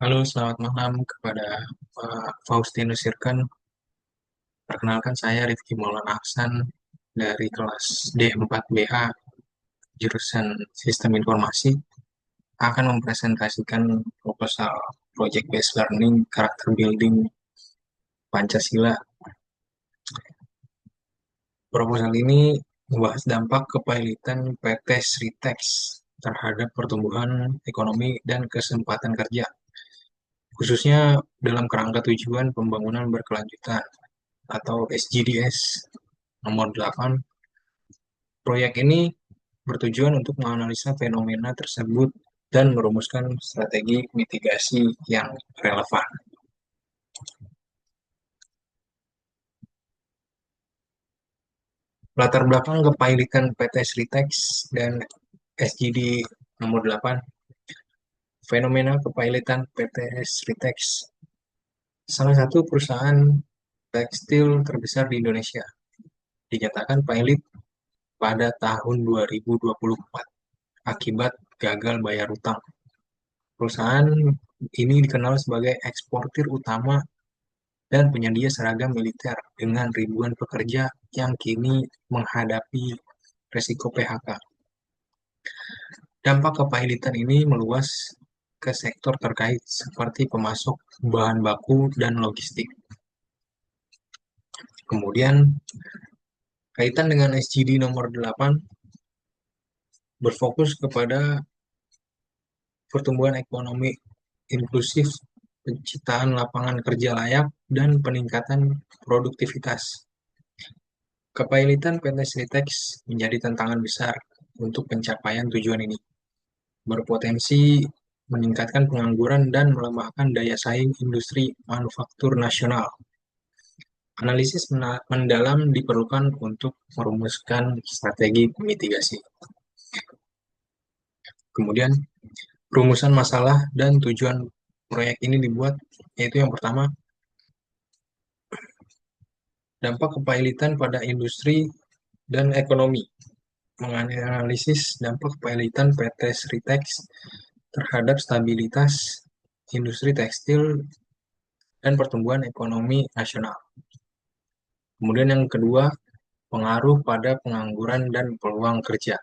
Halo, selamat malam kepada Pak Faustinus Sirkan. Perkenalkan saya Rifki Maulana Aksan dari kelas D4BA, jurusan Sistem Informasi, akan mempresentasikan proposal Project Based Learning Character Building Pancasila. Proposal ini membahas dampak kepailitan PT Sritex terhadap pertumbuhan ekonomi dan kesempatan kerja, khususnya dalam kerangka tujuan pembangunan berkelanjutan atau SGDS nomor 8. Proyek ini bertujuan untuk menganalisa fenomena tersebut dan merumuskan strategi mitigasi yang relevan. Latar belakang kepahilitan PT Sritex dan SGD nomor 8. Fenomena kepahilitan PT Sritex, salah satu perusahaan tekstil terbesar di Indonesia, dinyatakan pailit pada tahun 2024 akibat gagal bayar utang. Perusahaan ini dikenal sebagai eksportir utama dan penyedia seragam militer dengan ribuan pekerja yang kini menghadapi resiko PHK. Dampak kepailitan ini meluas ke sektor terkait seperti pemasok bahan baku dan logistik. Kemudian, kaitan dengan SGD nomor 8 berfokus kepada pertumbuhan ekonomi inklusif, penciptaan lapangan kerja layak, dan peningkatan produktivitas. Kepailitan PT Sritex menjadi tantangan besar untuk pencapaian tujuan ini, berpotensi meningkatkan pengangguran dan melemahkan daya saing industri manufaktur nasional. Analisis mendalam diperlukan untuk merumuskan strategi mitigasi. Kemudian, rumusan masalah dan tujuan proyek ini dibuat, yaitu yang pertama, dampak kepailitan pada industri dan ekonomi. Menganalisis dampak kepailitan PT Sritex terhadap stabilitas industri tekstil dan pertumbuhan ekonomi nasional. Kemudian yang kedua, pengaruh pada pengangguran dan peluang kerja.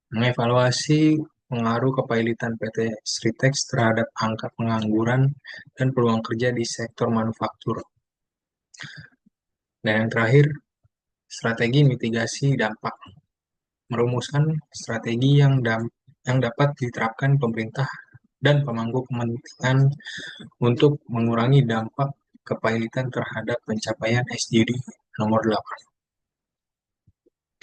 Mengevaluasi pengaruh kepailitan PT Sritex terhadap angka pengangguran dan peluang kerja di sektor manufaktur. Dan yang terakhir, strategi mitigasi dampak. Merumuskan strategi yang dapat diterapkan pemerintah dan pemangku kepentingan untuk mengurangi dampak kepailitan terhadap pencapaian SDG nomor 8.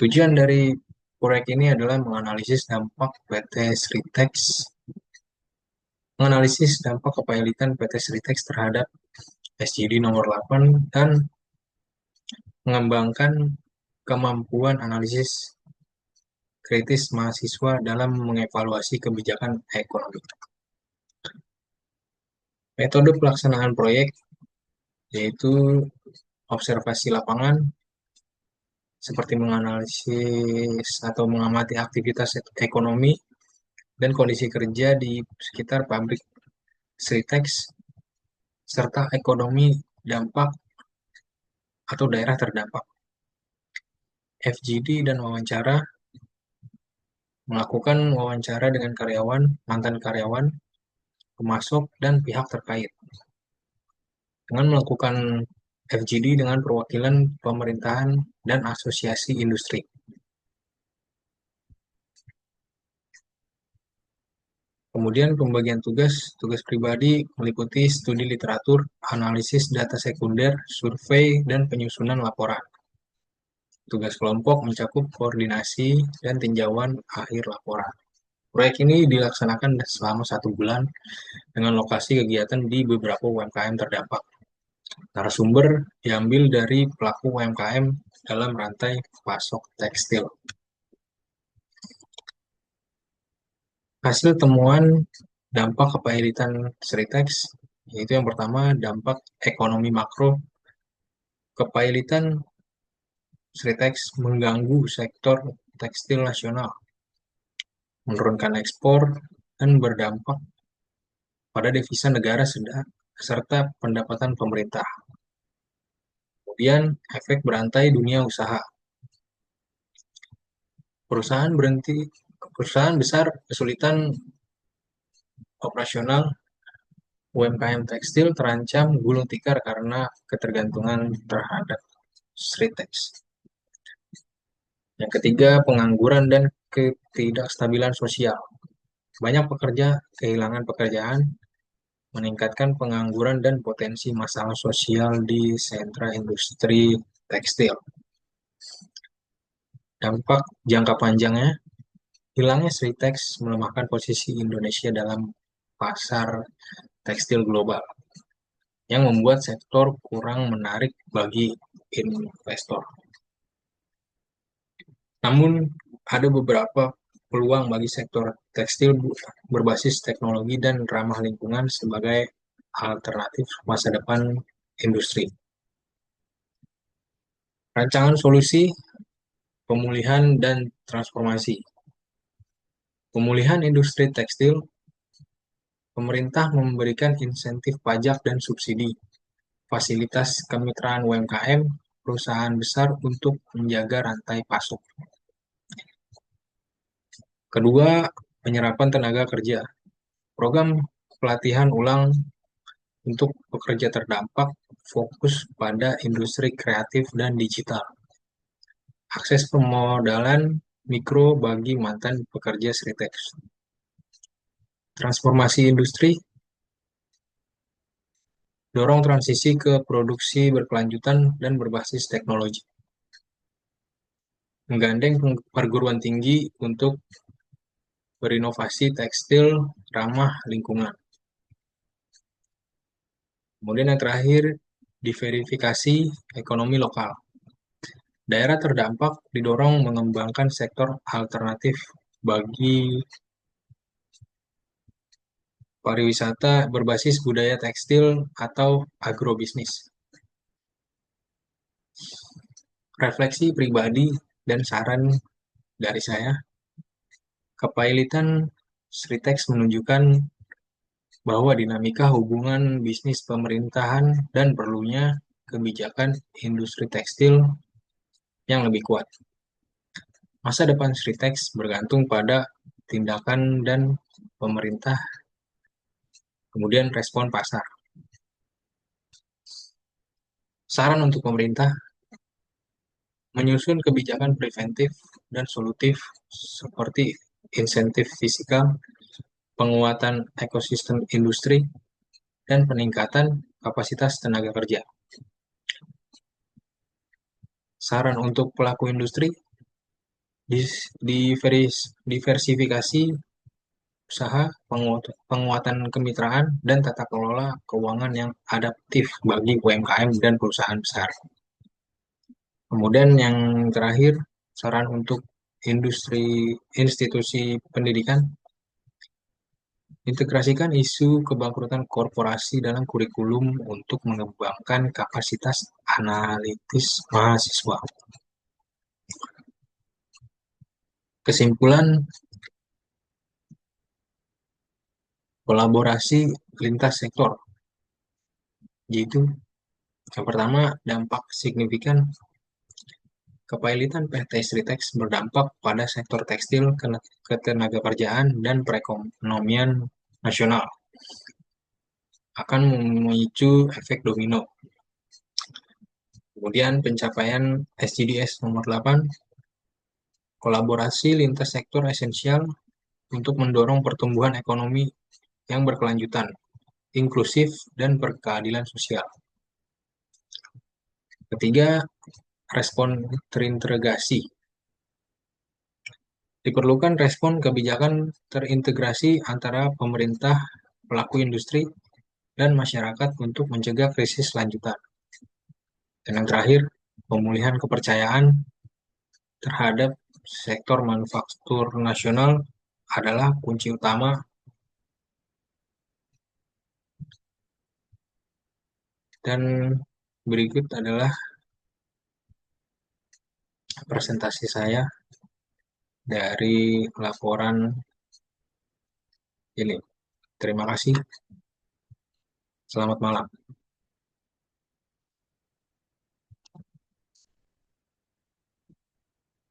Tujuan dari proyek ini adalah menganalisis dampak kepailitan PT Sritex terhadap SGD nomor 8 dan mengembangkan kemampuan analisis kritis mahasiswa dalam mengevaluasi kebijakan ekonomi. Metode pelaksanaan proyek yaitu observasi lapangan, seperti menganalisis atau mengamati aktivitas ekonomi dan kondisi kerja di sekitar pabrik Sritex, serta ekonomi dampak atau daerah terdampak. FGD dan wawancara, melakukan wawancara dengan karyawan, mantan karyawan, pemasok, dan pihak terkait. Dengan melakukan FGD dengan perwakilan pemerintahan dan asosiasi industri. Kemudian pembagian tugas, tugas pribadi meliputi studi literatur, analisis data sekunder, survei, dan penyusunan laporan. Tugas kelompok mencakup koordinasi dan tinjauan akhir laporan. Proyek ini dilaksanakan selama 1 bulan dengan lokasi kegiatan di beberapa UMKM terdampak. Narasumber diambil dari pelaku UMKM dalam rantai pasok tekstil. Hasil temuan dampak kepailitan Sritex, yaitu yang pertama dampak ekonomi makro. Kepailitan Sritex mengganggu sektor tekstil nasional, menurunkan ekspor, dan berdampak pada devisa negara serta pendapatan pemerintah. Kemudian efek berantai dunia usaha. Perusahaan berhenti, perusahaan besar kesulitan operasional, UMKM tekstil terancam gulung tikar karena ketergantungan terhadap Sritex. Yang ketiga, pengangguran dan ketidakstabilan sosial. Banyak pekerja kehilangan pekerjaan, meningkatkan pengangguran dan potensi masalah sosial di sentra industri tekstil. Dampak jangka panjangnya, hilangnya Sritex melemahkan posisi Indonesia dalam pasar tekstil global, yang membuat sektor kurang menarik bagi investor. Namun, ada beberapa peluang bagi sektor tekstil berbasis teknologi dan ramah lingkungan sebagai alternatif masa depan industri. Rancangan solusi, pemulihan, dan transformasi. Pemulihan industri tekstil, pemerintah memberikan insentif pajak dan subsidi, fasilitas kemitraan UMKM, perusahaan besar untuk menjaga rantai pasok. Kedua, penyerapan tenaga kerja. Program pelatihan ulang untuk pekerja terdampak fokus pada industri kreatif dan digital. Akses pemodalan mikro bagi mantan pekerja Sritex. Transformasi industri, dorong transisi ke produksi berkelanjutan dan berbasis teknologi. Menggandeng perguruan tinggi untuk berinovasi tekstil ramah lingkungan. Kemudian yang terakhir, diverifikasi ekonomi lokal. Daerah terdampak didorong mengembangkan sektor alternatif bagi pariwisata berbasis budaya tekstil atau agrobisnis. Refleksi pribadi dan saran dari saya, kepailitan Sritex menunjukkan bahwa dinamika hubungan bisnis pemerintahan dan perlunya kebijakan industri tekstil yang lebih kuat. Masa depan Sritex bergantung pada tindakan dan pemerintah, kemudian respon pasar. Saran untuk pemerintah, menyusun kebijakan preventif dan solutif seperti insentif fiskal, penguatan ekosistem industri, dan peningkatan kapasitas tenaga kerja. Saran untuk pelaku industri, diversifikasi usaha, penguatan kemitraan, dan tata kelola keuangan yang adaptif bagi UMKM dan perusahaan besar. Kemudian yang terakhir, saran untuk institusi pendidikan, integrasikan isu kebangkrutan korporasi dalam kurikulum untuk mengembangkan kapasitas analitis mahasiswa. Kesimpulan, kolaborasi lintas sektor, yaitu yang pertama, dampak signifikan. Kepailitan PT Sritex berdampak pada sektor tekstil, ketenagakerjaan, dan perekonomian nasional. Akan memicu efek domino. Kemudian pencapaian SDGs nomor 8, kolaborasi lintas sektor esensial untuk mendorong pertumbuhan ekonomi yang berkelanjutan, inklusif, dan berkeadilan sosial. Ketiga, respon terintegrasi. Diperlukan respon kebijakan terintegrasi antara pemerintah, pelaku industri, dan masyarakat untuk mencegah krisis lanjutan. Dan yang terakhir, pemulihan kepercayaan terhadap sektor manufaktur nasional adalah kunci utama. Dan berikut adalah presentasi saya dari laporan ini. Terima kasih. Selamat malam.